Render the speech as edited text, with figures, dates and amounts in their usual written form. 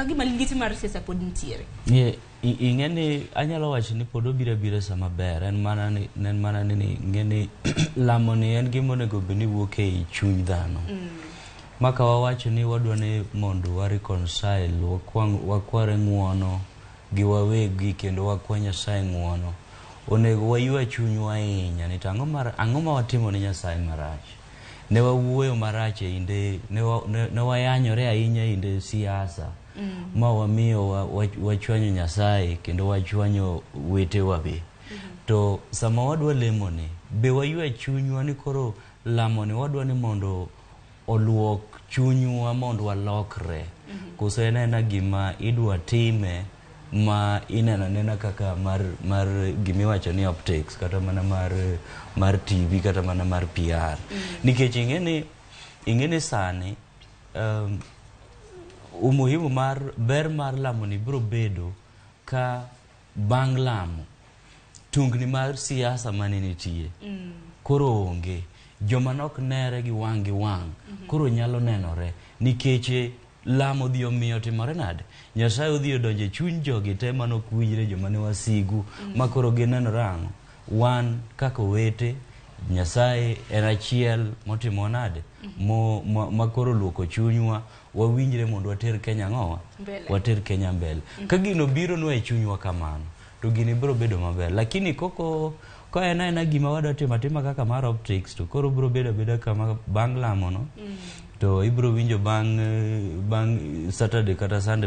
Agi malingiti mar siasa pod ntiere. Ing'eni anyalo wacho ni pod obira sama ber en mana ni ing'eni lamo ni en gima onego bed ni wuok e chuny dhano. Maka wawacho ni wadwa ni mondo wa reconcile wakware ng'uono gi wawegi kendo wakwa Nyasaye ng'uono. Onego waywa chunywa ahinya ni ang'o ma watimo ne Nyasaye marach. Ne wawuoyo marach e inde ne wayanyore ahinya e inde siasa. Ma wamiyo wachwanyo Nyasaye kendo wachwanyo wetewa be. To sama wadwa lemo ni be waywa chunywa ni koro lamo ni wadwa ni mondo oluok chunywa mondo walokre. Koso en gima idwa time ma inena kaka mar gimiwacho ni optics kata mana mar TV kata mana mar PR. Nikech ing'eni sani umuhimu ber mar lamo ni biro bedo ka bang' lamo tungni mar siasa mane nitie koro onge, joma nok nere gi wang' koro nyalo nenore nikech lamo dhi omiyo timore nade. Nyasaye odhi odonje chuny jogi te manok winjre joma ne wasigu ma koro ginenore ang'o, wan kaka owete Nyasaye en achiel motimo nade ma koro luoko chunywa wawinjre mondo water Kenya ng'owa water Kenya mbele. Ka gino biro nwa e chunywa kamano to gini biro bedo maber, lakini ko en gima wadwa timo kaka mar optics to koro biro bedo kama bang' lamo no to ibiro winjo bang' Saturday kata Sunday